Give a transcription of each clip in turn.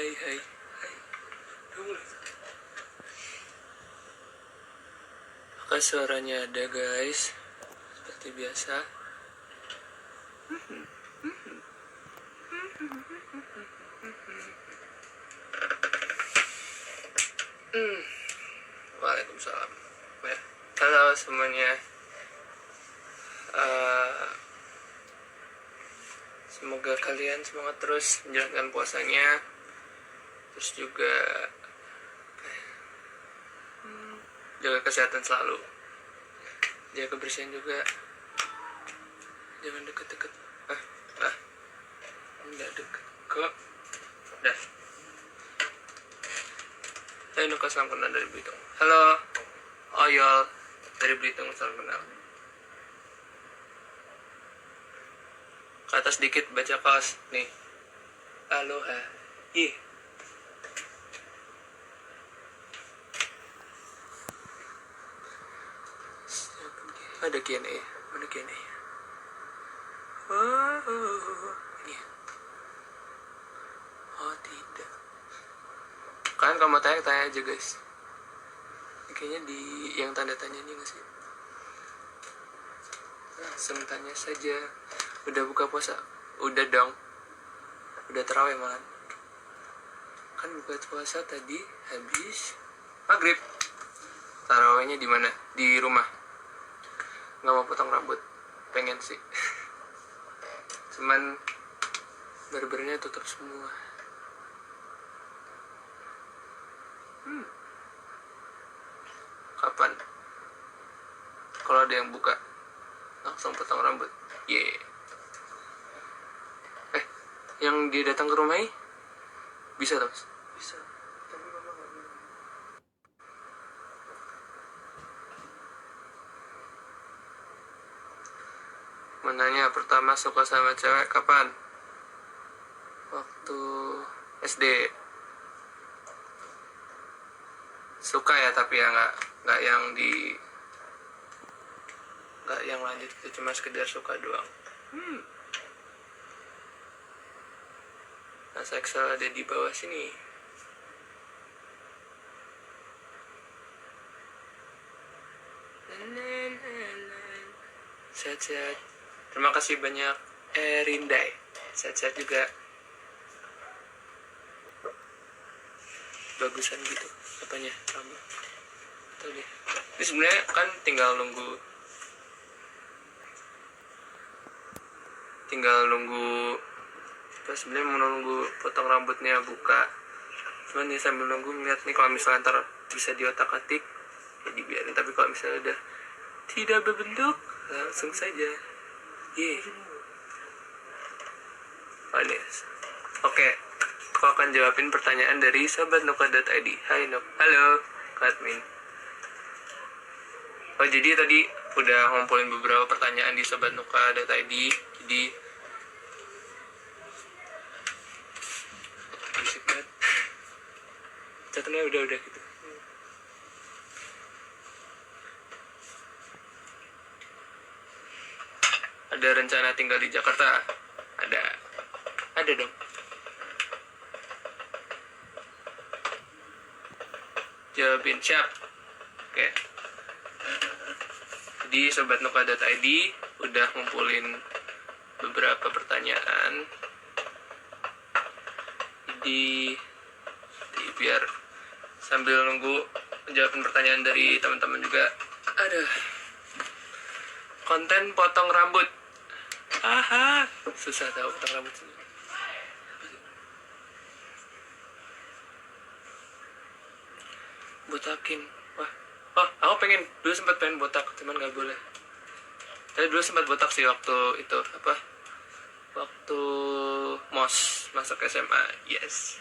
Hai. Apakah suaranya ada guys? Seperti biasa. Waalaikumsalam. Ya. Halo semuanya. Semoga kalian semangat terus menjalankan puasanya. Terus juga jaga kesehatan selalu. Jaga kebersihan juga. Jangan deket-deket. Enggak deket kok. Dah. Saya Nuka, salam kenal dari Belitung. Halo Oyol dari Belitung, salam kenal. Ke atas dikit baca kaos nih. Aloha. Ih. Ada Q&A. Ini. Oh tidak. Kalian kalau mau tanya aja guys. Kayaknya di yang tanda tanya ini nggak sih? Langsung tanya saja. Udah buka puasa? Udah dong. Udah terawih malah. Kan buka puasa tadi habis maghrib. Tarawihnya di mana? Di rumah. Nggak mau potong rambut. Pengen sih. Cuman barbernya tutup semua. Kapan? Kalau ada yang buka langsung potong rambut. Yang dia datang ke rumah ini bisa tak? Bisa. Tapi mama nggak bilang. Menanya pertama suka sama cewek kapan? Waktu SD. Suka ya, tapi ya nggak yang lanjut, itu cuma sekedar suka doang. Nah, Excel ada di bawah sini. Sehat-sehat. Terima kasih banyak Rindai. Sehat-sehat juga. Bagusan gitu apanya rambut. Tuh deh. Ini sebenarnya kan tinggal nunggu sebenarnya mau nunggu potong rambutnya buka. Cuman nih sambil nunggu ngeliat nih, kalau misalnya ntar bisa diotak-atik ya dibiarin, tapi kalau misalnya udah tidak berbentuk langsung saja. Oke. Aku akan jawabin pertanyaan dari sobat nuka.id. Hai Nuk. Halo admin. Oh, jadi tadi udah ngumpulin beberapa pertanyaan di sobat nuka.id. Jadi berisik banget. Catatannya udah gitu. Ada rencana tinggal di Jakarta? Ada dong. Jawabin siap. Oke. Jadi sobat nuka.id udah ngumpulin beberapa pertanyaan. Jadi biar sambil nunggu jawabin pertanyaan dari teman-teman juga. Konten potong rambut. Susah tahu potong rambut sendiri. Botakin. Aku dulu sempat pengen botak, cuman nggak boleh. Tapi dulu sempat botak sih waktu itu waktu masuk SMA. Yes.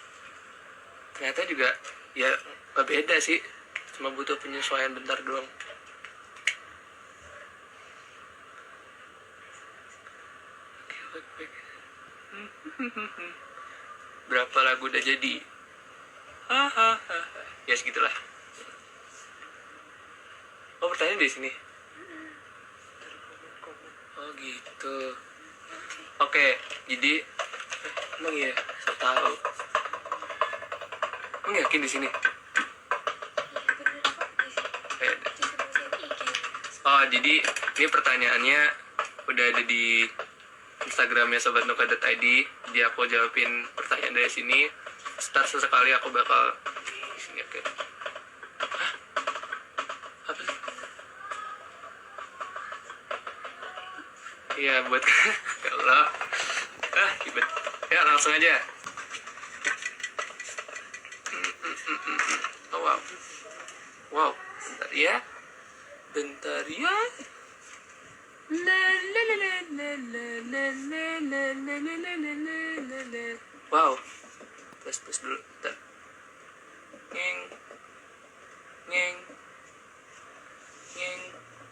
Ternyata juga ya nggak beda sih, cuma butuh penyesuaian bentar doang. Berapa lagu udah jadi? Ya segitulah. Oh, pertanyaan di sini. Oh gitu. Oke, jadi emang ya, saya tahu. Emang yakin di sini? Oh, jadi ini pertanyaannya udah ada di Instagramnya sobatnuka.id. Jadi aku jawabin pertanyaan dari sini. Start sesekali aku bakal di sini. Oke. Hah? Apa sih? Iya, buat ya Allah. Ribet. Ya, langsung aja. Oh, wow. Wow, bentar ya. Bentar ya. La la la la la la la la la la la la la la. Wow. Plus dulu. Bentar. Ngeng. Ngeng. Ngeng.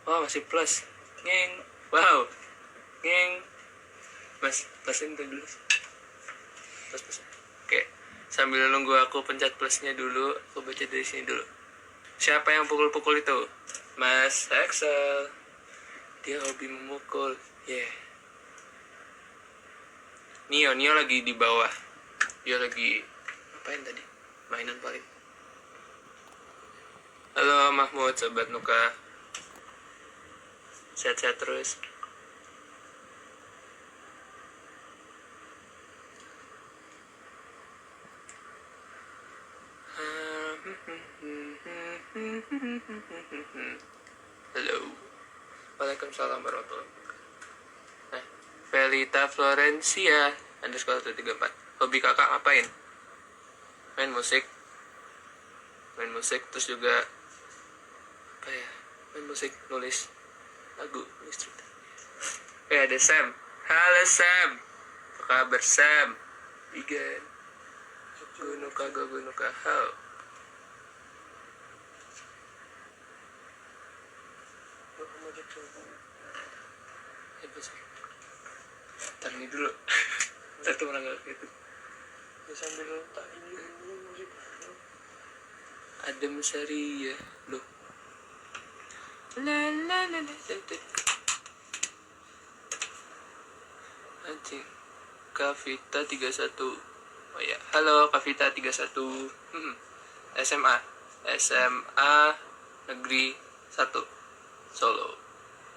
Oh, masih plus. Ngeng. Wow. Ngeng. Plusin tuh dulu. Plus. Oke. Sambil nunggu aku pencet plusnya dulu, aku baca dari sini dulu. Siapa yang pukul-pukul itu? Mas Axel. Dia hobi memukul. Yeah. Nio lagi di bawah. Dia lagi ngapain tadi? Mainan paling. Halo Mahmud, sobat Nuka. Sehat-sehat terus. Halo. Waalaikumsalam warahmatullahi wabarakatuh. Felita Florencia _134. Hobi kakak ngapain? Main musik terus juga apa ya? Main musik, nulis lagu, nulis cerita. Ada Sam. Halo Sam. Apa kabar Sam? Igen. Gunuka. Halo. Ntar ini dulu. Satu orang gak gitu. Ya sambil tak ini musik. Adem Sari ya. Loh. La. Anjing. Kavita 31. Oh ya. Halo Kavita 31. SMA Negeri 1 Solo.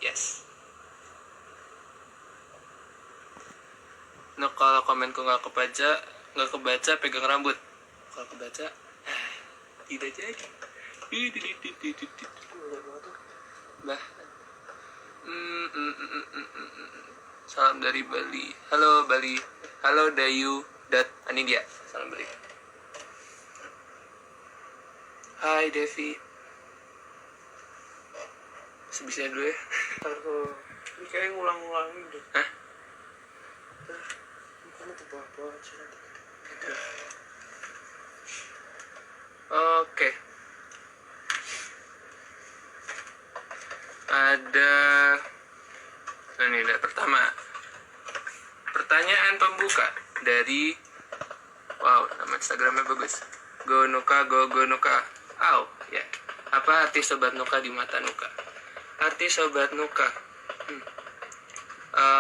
Yes. Nah, kalau komenku nggak kebaca pegang rambut. Kalau kebaca tidak jadi. Bah. Salam dari Bali. Halo Bali. Halo Dayu. Ini dia. Salam Bali. Hai Devi. Sebisanya dulu ya. Ini kayak ngulang-ngulangin deh. Hah? Bukannya tebak-tebak aja nanti. Oke. Ada ini lihat pertama. Pertanyaan pembuka dari nama Instagramnya bagus. Gonuka. Ya. Apa arti sobat Nuka di mata Nuka? Arti sobat Nuka.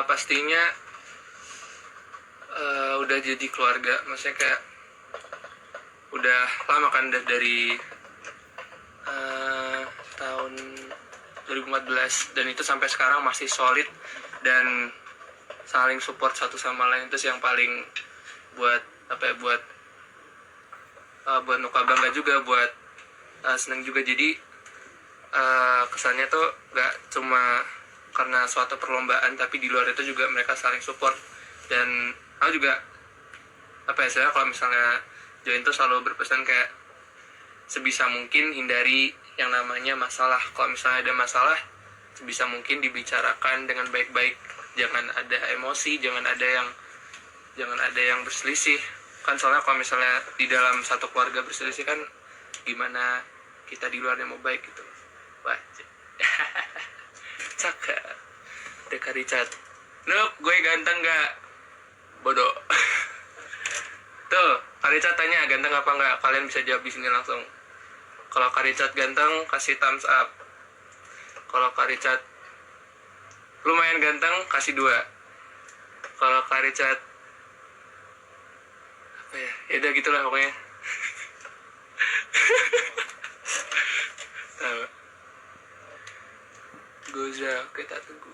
Pastinya udah jadi keluarga, maksudnya kayak udah lama kan dari tahun 2014 dan itu sampai sekarang masih solid dan saling support satu sama lain. Itu sih yang paling buat buat Nuka bangga juga, buat seneng juga. Jadi kesannya tuh gak cuma karena suatu perlombaan, tapi di luar itu juga mereka saling support. Dan aku juga saya kalau misalnya join tuh selalu berpesan kayak sebisa mungkin hindari yang namanya masalah. Kalau misalnya ada masalah, sebisa mungkin dibicarakan dengan baik-baik. Jangan ada emosi, jangan ada yang berselisih. Kan soalnya kalau misalnya di dalam satu keluarga berselisih kan gimana kita di luarnya mau baik gitu. Wah. Cakep. Deka Richard. Nuk, gue ganteng gak? Bodoh. Tuh, Kak Richard tanya ganteng apa enggak? Kalian bisa jawab di sini langsung. Kalau Kak Richard ganteng, kasih thumbs up. Kalau Kak Richard lumayan ganteng, kasih 2. Kalau Kak Richard apa ya? Ya udah gitulah pokoknya. Goza, oke tak tunggu.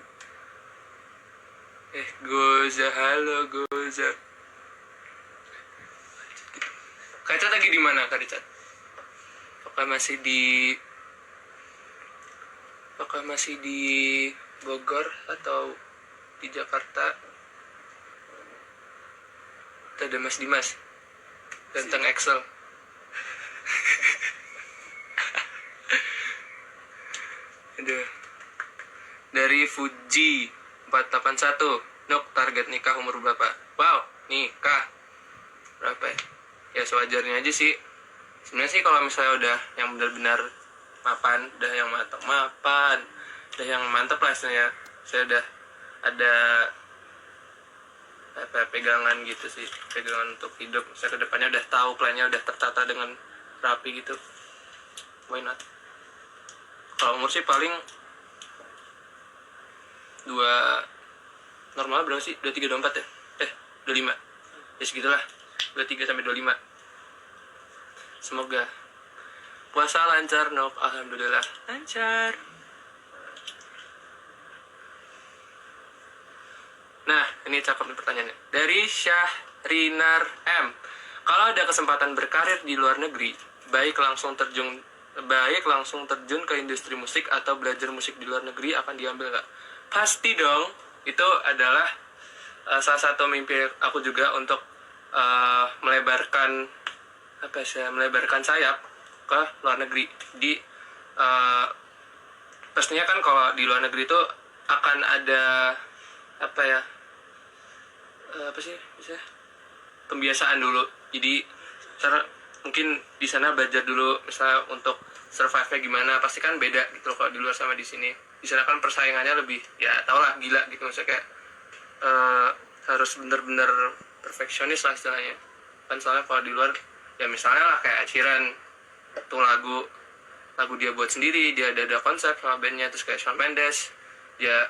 Goza, halo Goza. Kak Richard lagi di mana, Kak Richard? Apakah masih di Bogor atau di Jakarta? Itu ada Mas Dimas ganteng Excel. Aduh. Dari Fuji 481. Nok, target nikah umur berapa? Wow, nikah berapa ya? Ya sewajarnya aja sih. Sebenarnya sih kalau misalnya udah yang benar-benar mapan, udah yang mapan, udah yang mantep lah istilahnya. Saya udah ada pegangan gitu sih, pegangan untuk hidup. Saya kedepannya udah tahu plannya, udah tertata dengan rapi gitu. Why not? Kalau umur sih paling normal berapa sih? 23 24 ya? 25. Ya segitulah. 23 sampai 25. Semoga puasa lancar, Nok. Alhamdulillah lancar. Nah, ini cakep nih pertanyaannya. Dari Syahrinar M. Kalau ada kesempatan berkarir di luar negeri, baik langsung terjun ke industri musik atau belajar musik di luar negeri, akan diambil nggak? Pasti dong. Itu adalah salah satu mimpi aku juga untuk melebarkan sayap ke luar negeri. Pastinya kan kalau di luar negeri itu akan ada pembiasaan dulu. Jadi mungkin di sana belajar dulu misalnya untuk survive-nya gimana, pasti kan beda gitu loh kalau di luar sama di sini. Di sana kan persaingannya lebih, ya tau lah, gila gitu, maksudnya kayak harus bener-bener perfeksionis lah istilahnya kan. Soalnya kalau di luar ya misalnya lah kayak Ed Sheeran tuh lagu dia buat sendiri, dia ada konsep sama bandnya. Terus kayak Shawn Mendes, dia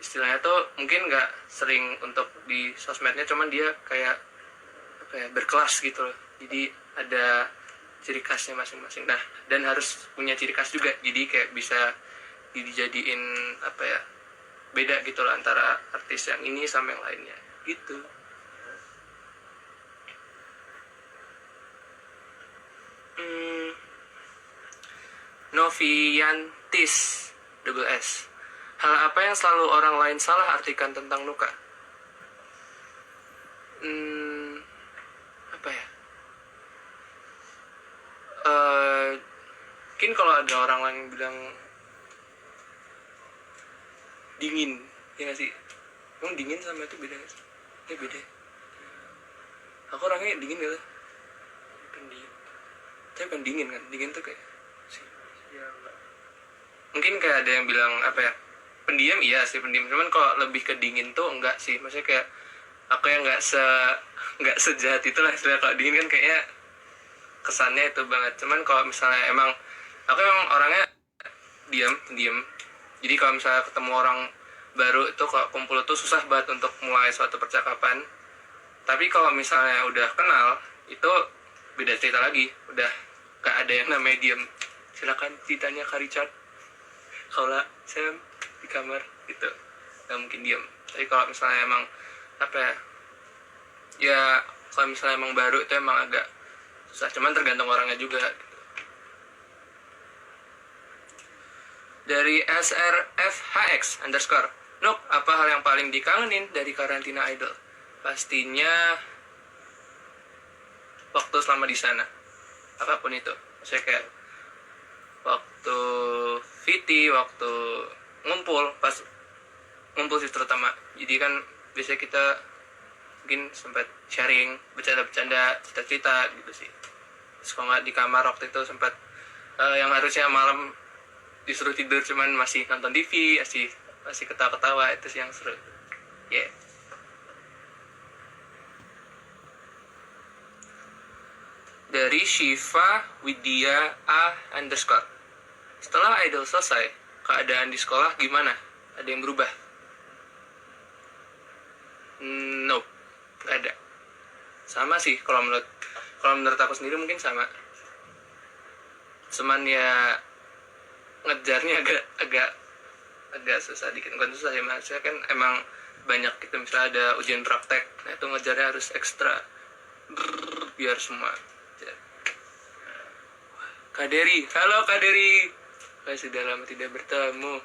istilahnya tuh mungkin nggak sering untuk di sosmednya, cuman dia kayak berkelas gitu loh. Jadi ada ciri khasnya masing-masing. Nah, dan harus punya ciri khas juga, jadi kayak bisa dijadiin beda gitu loh antara artis yang ini sama yang lainnya gitu. Noviantis double S. Hal apa yang selalu orang lain salah artikan tentang Nuka? Mungkin kalau ada orang lain yang bilang dingin, ya nggak sih? Emang dingin sama itu beda nggak sih? Ya beda. Aku orangnya dingin gitu. Pendiam. Tapi bukan dingin kan? Dingin tuh kayak Ya enggak. mungkin kayak ada yang bilang pendiam, iya sih pendiam. Cuman kalau lebih ke dingin tuh enggak sih. Maksudnya kayak aku yang nggak sejahat itulah istilah. Kalau dingin kan kayaknya kesannya itu banget. Cuman kalau misalnya aku emang orangnya pendiam. Jadi kalau misalnya ketemu orang baru itu, kalau kumpul itu susah banget untuk mulai suatu percakapan. Tapi kalau misalnya udah kenal, itu beda cerita lagi. Udah gak ada yang namanya diem. Silakan ditanya Kak Richard. Kalau saya di kamar gitu, gak mungkin diem. Tapi kalau misalnya emang kalau misalnya emang baru itu emang agak susah. Cuman tergantung orangnya juga. Dari SRFHX_, Nuk, apa hal yang paling dikangenin dari karantina idol? Pastinya waktu selama di sana, apapun itu. Saya kayak waktu VT, waktu pas ngumpul sih terutama. Jadi kan biasanya kita mungkin sempat sharing, bercanda-bercanda, cerita-cerita gitu sih. Terus kalau nggak di kamar waktu itu sempat yang harusnya malam disuruh tidur cuman masih nonton TV, masih ketawa-ketawa. Itu sih yang seru. Yeah. Dari Shiva Widya A_. Setelah idol selesai, keadaan di sekolah gimana? Ada yang berubah? Nope, gak ada. Sama sih kalau menurut aku sendiri, mungkin sama. Cuman ya ngejarnya agak susah dikit. Bukan susah ya, maksudnya kan emang banyak gitu, misalnya ada ujian praktek, nah itu ngejarnya harus ekstra biar semua. Kak Dery, halo Kak Dery. Sudah lama tidak bertemu.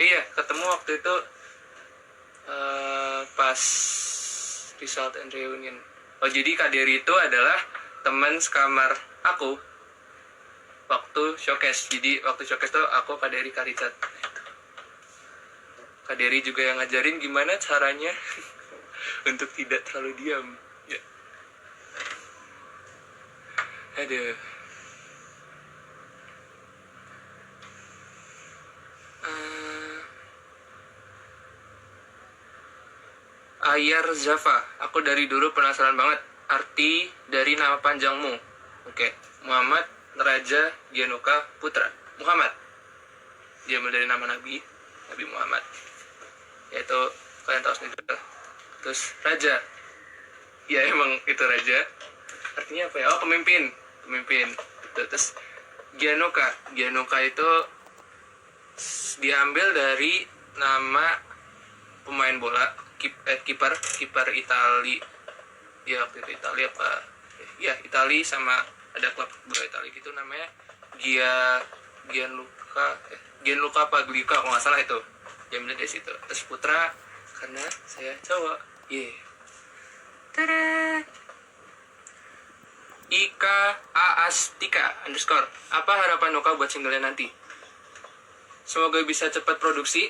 Iya, ketemu waktu itu pas result and reunion. Oh, jadi Kak Dery itu adalah teman sekamar aku waktu showcase. Jadi waktu showcase tuh aku, Kak Dery, Kak Richard. Kak Dery juga yang ngajarin gimana caranya untuk tidak terlalu diam. Ya. Aduh. Ayar Zava, aku dari dulu penasaran banget arti dari nama panjangmu. Oke, Muhammad Raja Gianuka Putra. Muhammad, diambil dari nama Nabi Muhammad. Yaitu kalian tahu sendiri lah. Terus Raja, ya emang itu Raja. Artinya apa ya? Oh, pemimpin. Terus Gianuka itu diambil dari nama pemain bola, kiper Itali. Ya waktu itu Itali apa? Ya Itali, sama ada klub bola Itali gitu namanya Gianluca Pagliuca kalau nggak salah itu. Diambil dari situ. Terus Putra karena saya cowok. Tada. Ika Aastika _ apa harapan Nuka buat singlenya nanti? Semoga bisa cepat produksi,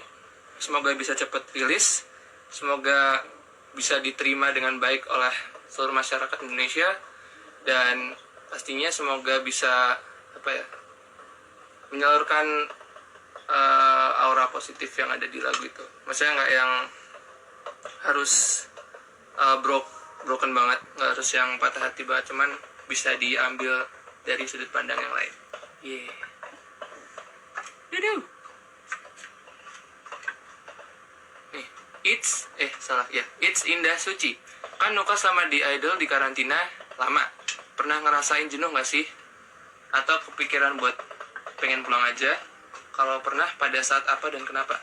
semoga bisa cepat rilis, semoga bisa diterima dengan baik oleh seluruh masyarakat Indonesia, dan pastinya semoga bisa menyalurkan aura positif yang ada di lagu itu. Maksudnya nggak yang harus broken banget, nggak harus yang patah hati banget, cuman bisa diambil dari sudut pandang yang lain. Nih, It's Indah Suci. Kan Nuka sama di Idol di karantina lama. Pernah ngerasain jenuh nggak sih? Atau kepikiran buat pengen pulang aja? Kalau pernah, pada saat apa dan kenapa?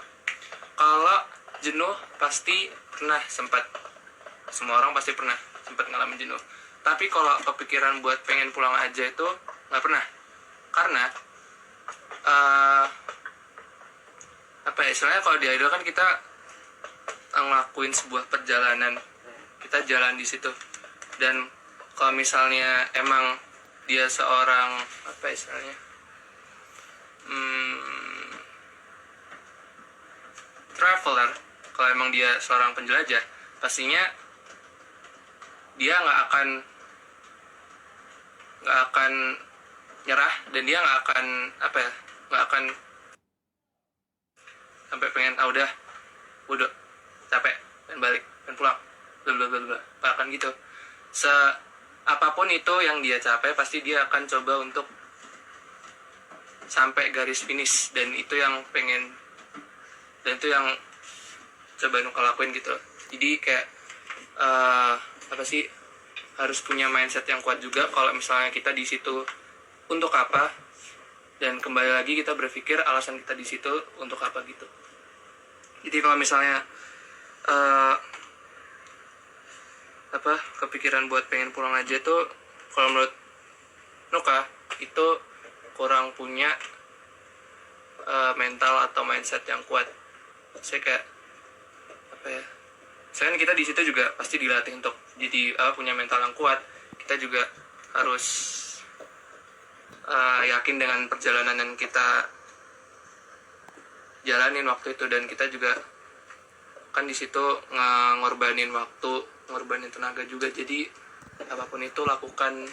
Kalau jenuh pasti pernah, sempat. Semua orang pasti pernah sempat ngalamin jenuh. Tapi kalau kepikiran buat pengen pulang aja itu nggak pernah. Karena istilahnya kalau di Idol kan kita ngelakuin sebuah perjalanan, kita jalan di situ. Dan kalau misalnya emang dia seorang traveler, kalau emang dia seorang penjelajah, pastinya dia nggak akan nyerah, dan dia nggak akan sampai pengen udah capek, pengen balik, pengen pulang, nggak akan gitu. Apapun itu yang dia capai, pasti dia akan coba untuk sampai garis finish, dan itu yang coba Nuka lakuin gitu. Jadi kayak harus punya mindset yang kuat juga kalau misalnya kita di situ untuk apa, dan kembali lagi kita berpikir alasan kita di situ untuk apa gitu. Jadi kalau misalnya kepikiran buat pengen pulang aja tuh, kalau menurut Nuka itu kurang punya mental atau mindset yang kuat. Saya kayak selain kita di situ juga pasti dilatih untuk jadi punya mental yang kuat, kita juga harus yakin dengan perjalanan yang kita jalanin waktu itu, dan kita juga kan di situ ngorbanin waktu, ngorbanin tenaga juga. Jadi apapun itu lakukan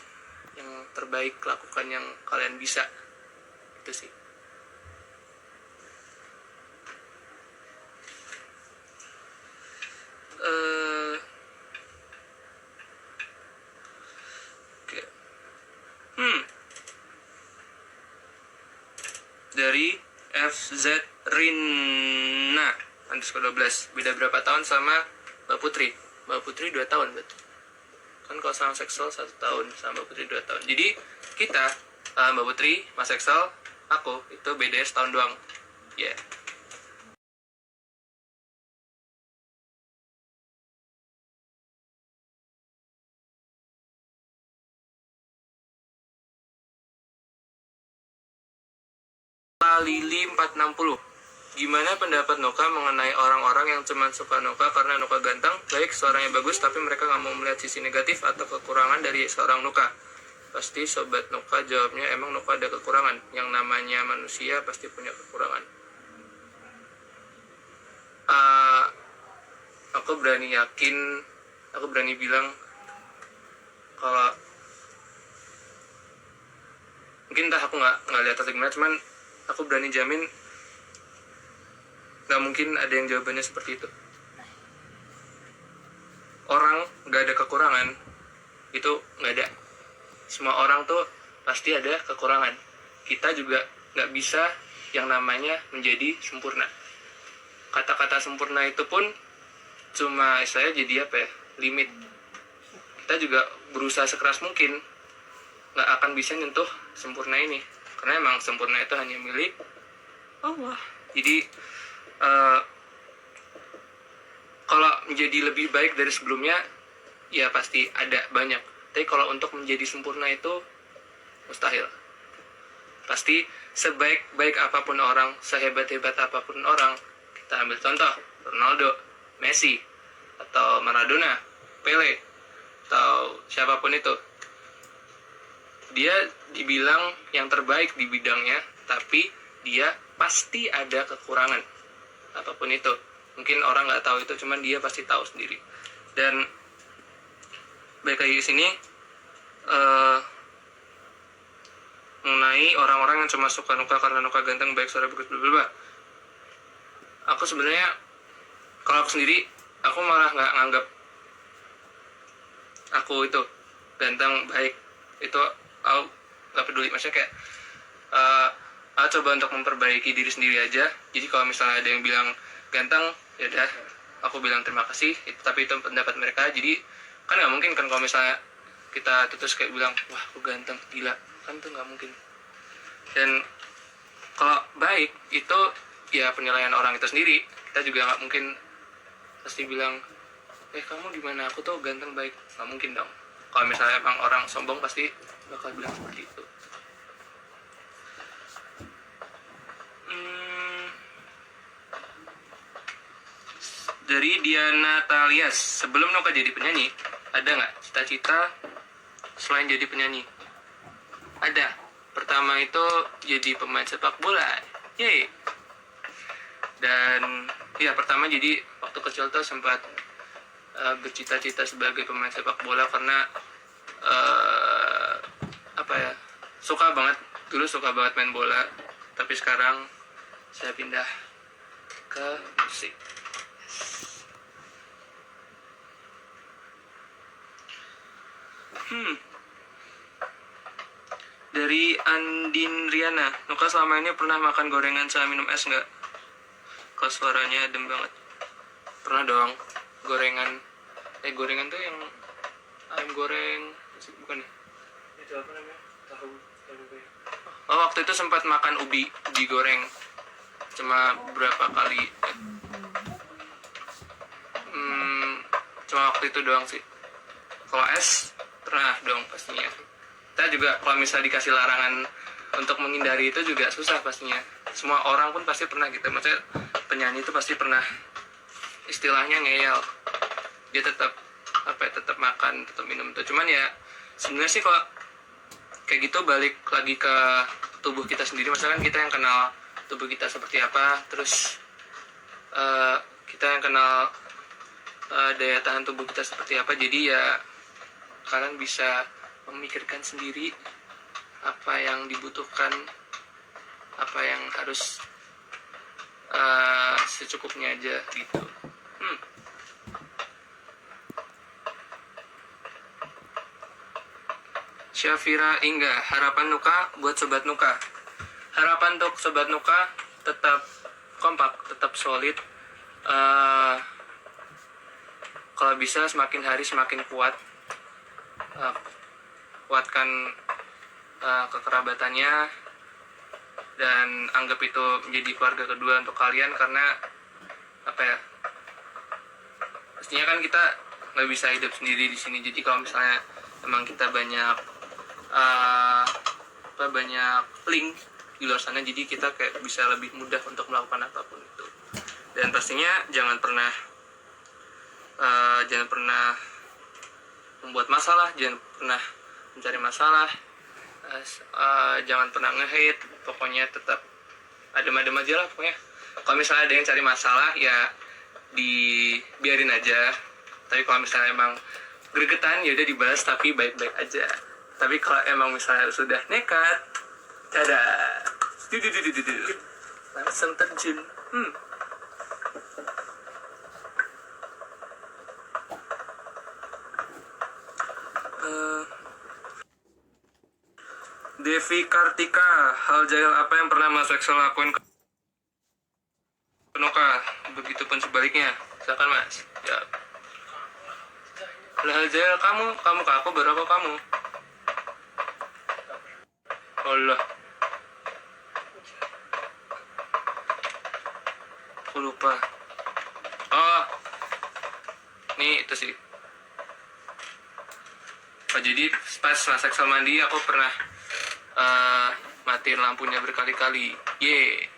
yang terbaik, lakukan yang kalian bisa, itu sih. Dari FZ Rina _12, beda berapa tahun sama Mbak Putri? Mbak Putri 2 tahun berarti. Kan kalau sama Seksual 1 tahun, sama Mbak Putri 2 tahun. Jadi kita, Mbak Putri, Mas Seksual, aku itu beda setahun doang. Ya. Yeah. Lili 460. Gimana pendapat Nuka mengenai orang-orang yang cuma suka Nuka karena Nuka ganteng, baik suaranya bagus, tapi mereka nggak mau melihat sisi negatif atau kekurangan dari seorang Nuka? Pasti sobat Nuka jawabnya emang Nuka ada kekurangan. Yang namanya manusia pasti punya kekurangan. Aku berani yakin, aku berani bilang kalau mungkin entah aku nggak lihat atau gimana, cuman aku berani jamin nggak mungkin ada yang jawabannya seperti itu. Orang nggak ada kekurangan itu nggak ada. Semua orang tuh pasti ada kekurangan. Kita juga nggak bisa yang namanya menjadi sempurna. Kata-kata sempurna itu pun cuma saya jadi apa ya, limit. Kita juga berusaha sekeras mungkin nggak akan bisa nyentuh sempurna ini, karena emang sempurna itu hanya milik Allah. Jadi kalau menjadi lebih baik dari sebelumnya ya pasti ada banyak, tapi kalau untuk menjadi sempurna itu mustahil. Pasti sebaik-baik apapun orang, sehebat-hebat apapun orang, kita ambil contoh Ronaldo, Messi, atau Maradona, Pele, atau siapapun itu, dia dibilang yang terbaik di bidangnya, tapi dia pasti ada kekurangan apapun itu. Mungkin orang nggak tahu itu, cuman dia pasti tahu sendiri. Dan baik lagi di sini mengenai orang-orang yang cuma suka Nuka karena Nuka ganteng, baik suara bagus, bla bla bla. Aku sebenarnya kalau aku sendiri, aku malah nggak nganggap aku itu ganteng, baik, itu aku nggak peduli. Maksudnya kayak aku coba untuk memperbaiki diri sendiri aja. Jadi kalau misalnya ada yang bilang ganteng, ya udah aku bilang terima kasih, tapi itu pendapat mereka. Jadi kan nggak mungkin kan kalau misalnya kita terus kayak bilang wah aku ganteng, gila, kan tuh nggak mungkin. Dan kalau baik itu ya penilaian orang itu sendiri. Kita juga nggak mungkin pasti bilang kamu gimana, aku tuh ganteng baik, nggak mungkin dong. Kalau misalnya emang orang sombong pasti bakal bilang seperti itu. Dari Diana Talias, sebelum Nuka jadi penyanyi, ada nggak cita-cita selain jadi penyanyi? Ada. Pertama itu jadi pemain sepak bola. Yeay. Dan ya pertama jadi waktu kecil tuh sempat bercita-cita sebagai pemain sepak bola karena suka banget, dulu suka banget main bola. Tapi sekarang saya pindah ke musik. Dari Andin Riana, Nuka selama ini pernah makan gorengan sama minum es nggak? Kok suaranya adem banget. Pernah dong. Gorengan tuh yang ayam goreng, bukan ya? Itu apa namanya? Tahu. Oh, waktu itu sempat makan ubi goreng. Cuma berapa kali. Cuma waktu itu doang sih. Kalau es pernah dong pastinya. Kita juga kalau misalnya dikasih larangan untuk menghindari itu juga susah pastinya. Semua orang pun pasti pernah gitu. Maksudnya penyanyi itu pasti pernah istilahnya ngeyel. Dia tetap makan, tetap minum itu. Cuman ya sebenarnya sih kalau kayak gitu balik lagi ke tubuh kita sendiri. Misalkan kita yang kenal tubuh kita seperti apa, terus kita yang kenal daya tahan tubuh kita seperti apa. Jadi ya kalian bisa memikirkan sendiri apa yang dibutuhkan, apa yang harus secukupnya aja gitu. Syafira Ingga, harapan Nuka buat Sobat Nuka. Harapan untuk Sobat Nuka tetap kompak, tetap solid. Kalau bisa semakin hari semakin kuat. Kuatkan kekerabatannya, dan anggap itu menjadi keluarga kedua untuk kalian, karena apa ya, pastinya kan kita nggak bisa hidup sendiri di sini. Jadi kalau misalnya emang kita banyak banyak link di luar sana, jadi kita kayak bisa lebih mudah untuk melakukan apapun itu. Dan pastinya jangan pernah membuat masalah, jangan pernah mencari masalah, jangan pernah nge-hate. Pokoknya tetap adem-adem aja lah pokoknya. Kalau misalnya ada yang cari masalah ya dibiarin aja, tapi kalau misalnya emang gregetan ya udah dibahas tapi baik-baik aja. Tapi kalau emang misalnya sudah nekat, dadah, langsung terjun. Devi Kartika, hal jahil apa yang pernah Mas Axel lakuin ke Noka? Begitupun sebaliknya. Silakan Mas. Ya. Hal jahil kamu ke aku, baru aku kamu. Allah. Aku lupa. Oh. Nih itu sih. Oh, jadi pas Mas Axel mandi aku pernah matiin lampunya berkali-kali. Dia.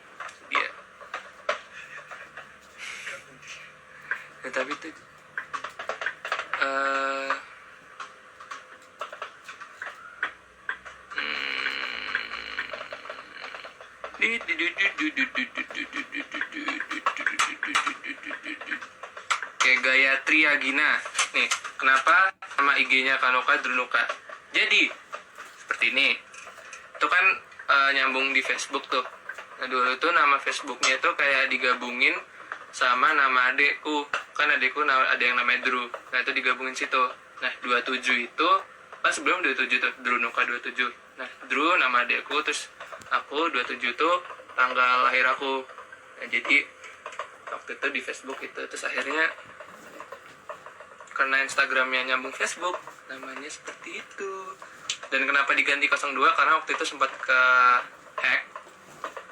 Ya, tapi itu kayak Gayatri Agina nih, kenapa nama IG-nya Kanoka Drunuka? Jadi seperti ini, itu kan nyambung di Facebook tuh. Nah dulu tuh nama Facebooknya tuh kayak digabungin sama nama adekku, kan adekku ada yang namanya Drew. Nah itu digabungin situ. Nah 27 itu pas sebelum 27 tuh Drunuka 27. Nah Drew nama adekku, terus aku 27 tuh tanggal lahir aku. Nah jadi waktu itu di Facebook itu, terus akhirnya karena Instagramnya nyambung Facebook, namanya seperti itu. Dan kenapa diganti 02? Karena waktu itu sempat ke hack,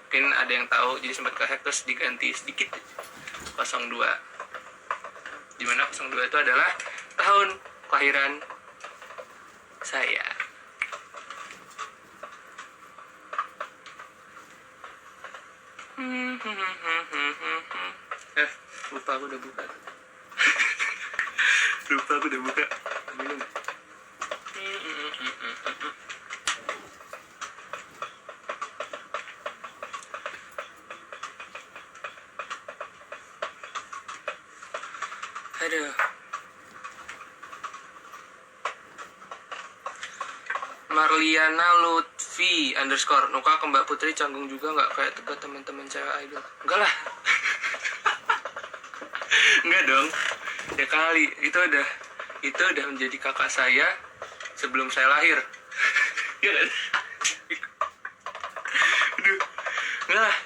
mungkin ada yang tahu, jadi sempat ke hack terus diganti sedikit 02. Dimana 02 itu adalah tahun kelahiran saya. Lupa aku udah buka. Minum. Aduh. Marliana Lutfi _ Nuka ke Mbak Putri canggung juga nggak kayak ke teman-teman cewek idol? Enggak lah. Enggak dong. Ya kali itu udah menjadi kakak saya sebelum saya lahir. Ya kan? Aduh. Enggak lah.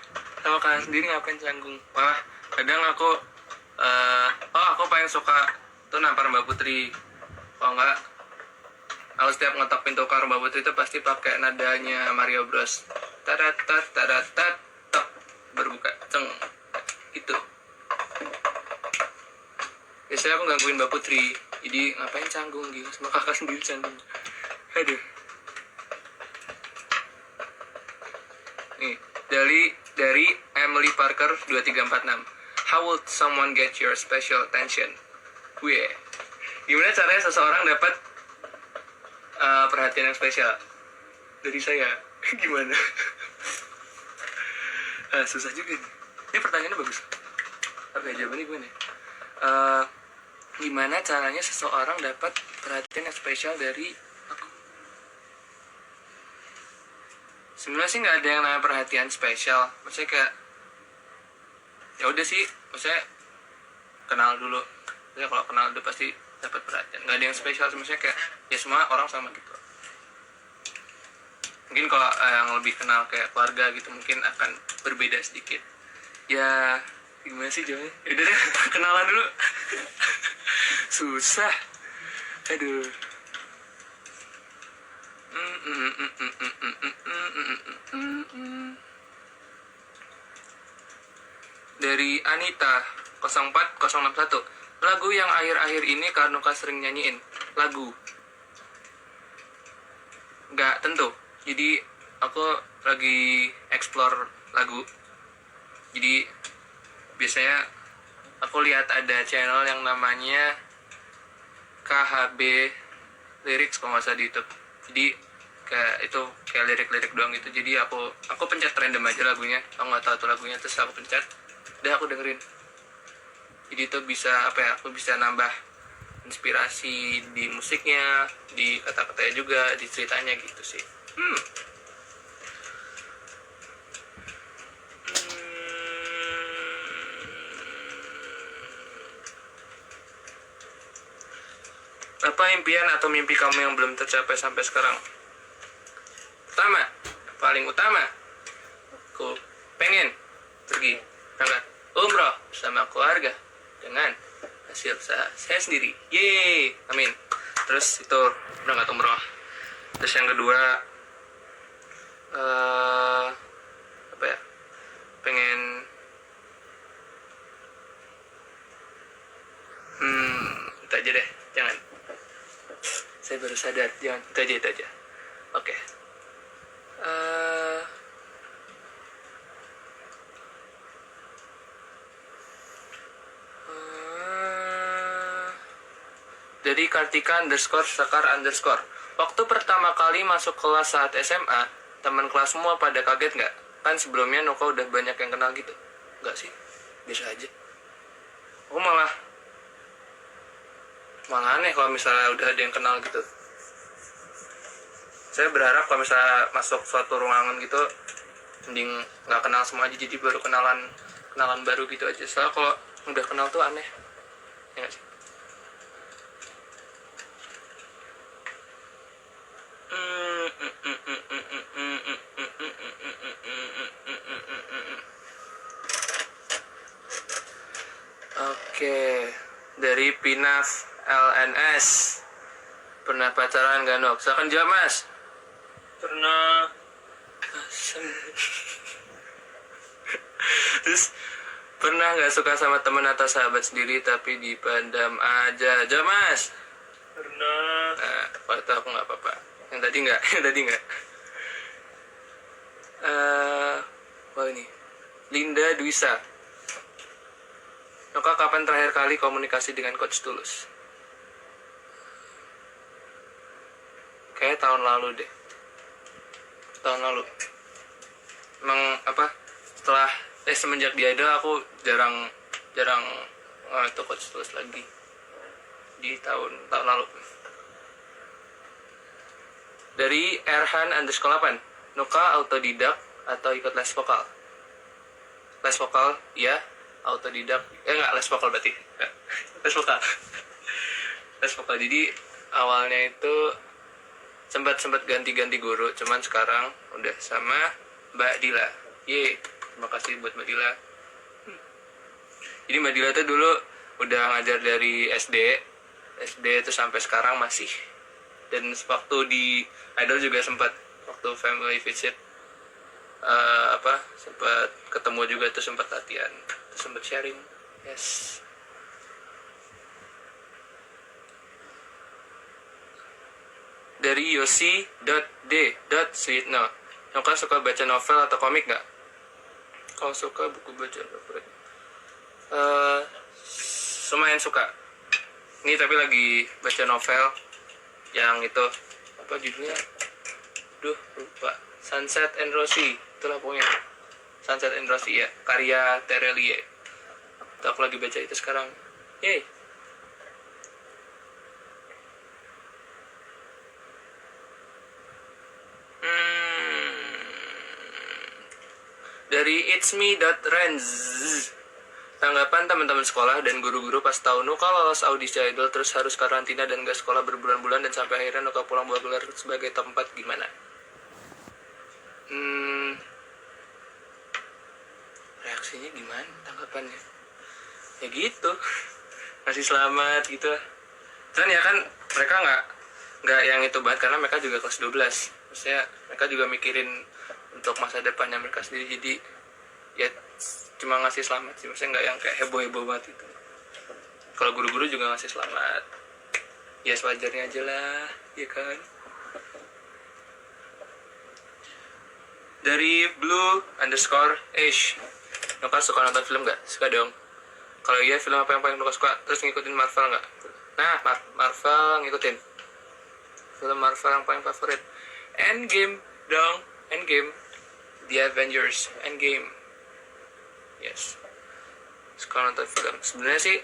Sama kalian sendiri ngapain canggung? Malah kadang aku aku paling suka tuh nampar Mbak Putri. Kalau enggak, aku setiap ngetok pintu kamar Mbak Putri itu pasti pakai nadanya Mario Bros. Taratat taratat tok, berbuka ceng itu. Biasanya aku gangguin Mbak Putri, jadi ngapain canggung gitu, sama kakak sendiri canggung. Aduh. Nih, dari Emily Parker 2346. How would someone get your special attention? Gimana caranya seseorang dapat perhatian yang spesial dari saya? Gimana? Susah juga nih. Ini pertanyaannya bagus. Oke, jawabannya gimana? Gimana caranya seseorang dapat perhatian yang spesial dari aku? Sebenarnya sih nggak ada yang namanya perhatian spesial. Maksudnya kayak ya udah sih, maksudnya kenal dulu. Ya kalau kenal dulu pasti dapat perhatian. Nggak ada yang spesial, maksudnya kayak ya semua orang sama gitu. Mungkin kalau yang lebih kenal kayak keluarga gitu mungkin akan berbeda sedikit. Ya gimana sih jawabnya? Yaudah deh, kenalan dulu. Susah. Aduh. dari Anita 04061. Lagu yang akhir-akhir ini Karnuka sering nyanyiin. Lagu nggak tentu, jadi aku lagi explore lagu. Jadi biasanya aku lihat ada channel yang namanya KHB Lyrics kalau nggak salah di YouTube. Jadi kayak itu kayak lirik-lirik doang gitu. Jadi aku pencet random aja lagunya. Aku nggak tahu tuh lagunya, terus aku pencet, udah aku dengerin. Jadi itu bisa apa ya? Aku bisa nambah inspirasi di musiknya, di kata-katanya juga, di ceritanya gitu sih. Apa impian atau mimpi kamu yang belum tercapai sampai sekarang? Pertama, paling utama, aku pengen pergi berangkat umroh bersama keluarga dengan hasil usaha saya sendiri. Yeay, amin. Terus itu berangkat umroh. Terus yang kedua, apa ya? Pengen itu aja deh, jangan. Saya baru sadar, jangan, itu aja. Oke. Dari Kartika _Sekar_. Waktu pertama kali masuk kelas saat SMA, teman kelas semua pada kaget nggak? Kan sebelumnya Nuka udah banyak yang kenal gitu. Nggak sih, biasa aja. Aku malah aneh kalau misalnya udah ada yang kenal gitu. Saya berharap kalau misalnya masuk suatu ruangan gitu, mending nggak kenal semua aja, jadi baru kenalan baru gitu aja. Soalnya kalau udah kenal tuh aneh, ya nggak sih? Oke, dari Pinaf LNS. Pernah pacaran gak, Nok? Silahkan jawab, Mas. Pernah. Terus pernah nggak suka sama teman atau sahabat sendiri tapi dipendam aja? Jawab, Mas. Pernah. Nah, waktu aku nggak apa-apa. Yang tadi nggak, Wah ini Linda Dwisa. Noka, kapan terakhir kali komunikasi dengan Coach Tulus? Kayak tahun lalu deh. Emang apa? Semenjak di Idol aku jarang itu Coach Tulus lagi. Di tahun lalu. Dari Erhan _8. Nuka autodidak atau ikut les vokal? Les vokal, ya. Autodidak, enggak, les vokal berarti. Les vokal. Les vokal. Jadi awalnya itu sempat ganti guru, cuman sekarang udah sama Mbak Dila. Terima kasih buat Mbak Dila. Jadi Mbak Dila tuh dulu udah ngajar dari SD itu sampai sekarang masih. Dan waktu di Idol juga sempat waktu family visit sempat ketemu juga tuh, sempat latihan, tuh sempat sharing. Yes. Dari Yosi.D.Sweetno. Noka suka baca novel atau komik nggak? Kalau suka buku baca favorit, lumayan suka. Ini tapi lagi baca novel yang itu, apa judulnya? Lupa. Sunset and Rosy, itulah pokoknya. Sunset and Rosy ya, karya Terelie. Itu aku lagi baca itu sekarang. Yeay. Dari itsme.renz. Tanggapan teman-teman sekolah dan guru-guru pas tahu Nuka lolos audisi Idol terus harus karantina dan gak sekolah berbulan-bulan dan sampai akhirnya Nuka pulang bawa gelar sebagai top 4, gimana? Reaksinya gimana? Tanggapannya? Ya gitu. Masih selamat gitu. Cuman ya kan mereka nggak yang itu banget karena mereka juga kelas 12. Maksudnya mereka juga mikirin untuk masa depannya mereka sendiri, jadi ya cuma ngasih selamat sih, maksudnya nggak yang kayak heboh-heboh banget itu. Kalau guru-guru juga ngasih selamat, ya sewajarnya aja lah, ya kan. Dari Blue underscore Ash, Nuka suka nonton film nggak? Suka dong. Kalau iya, film apa yang paling Nuka suka? Terus ngikutin Marvel nggak? Nah, Marvel ngikutin. Film Marvel yang paling favorit Endgame dong. Endgame, The Avengers Endgame. Yes, suka nonton film. Sebenarnya sih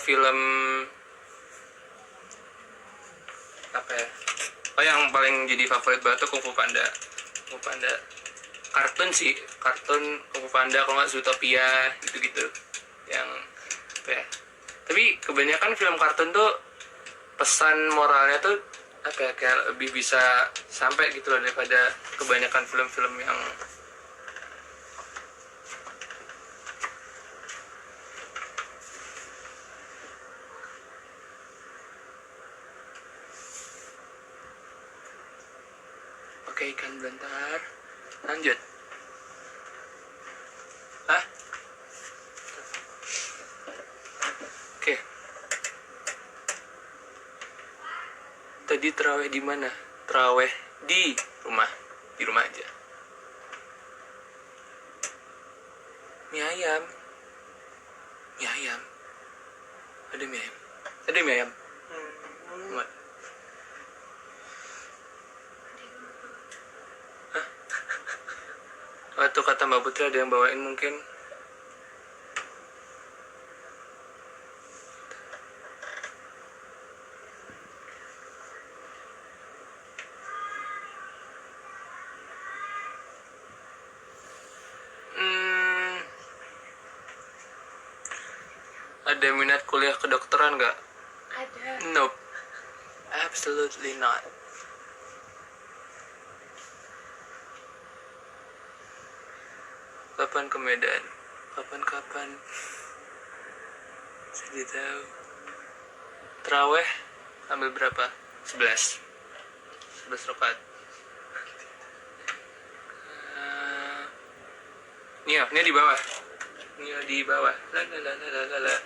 film apa ya? Oh, yang paling jadi favorit banget tuh Kung Fu Panda. Kung Fu Panda. Kartun sih, kartun Kung Fu Panda, kalau nggak Zootopia gitu-gitu. Yang apa ya? Tapi kebanyakan film kartun tuh pesan moralnya tuh apa ya, kayak lebih bisa sampai gitu loh daripada kebanyakan film-film yang oke. Ikan bentar, lanjut. Hah? Oke. Tadi terawih di mana? Terawih di rumah. Di rumah aja. Mie ayam. Mie ayam. Ada mie ayam. Ada mie ayam. Enggak. Hah? Waktu kata Mbak Putri ada yang bawain mungkin. Ada minat kuliah kedokteran nggak? Ada. Nope. Absolutely not. Kapan ke Medan? Kapan-kapan. Sedih tahu. Terawih ambil berapa? 11 rakaat. Nia di bawah. Nia di bawah. La la la la la la.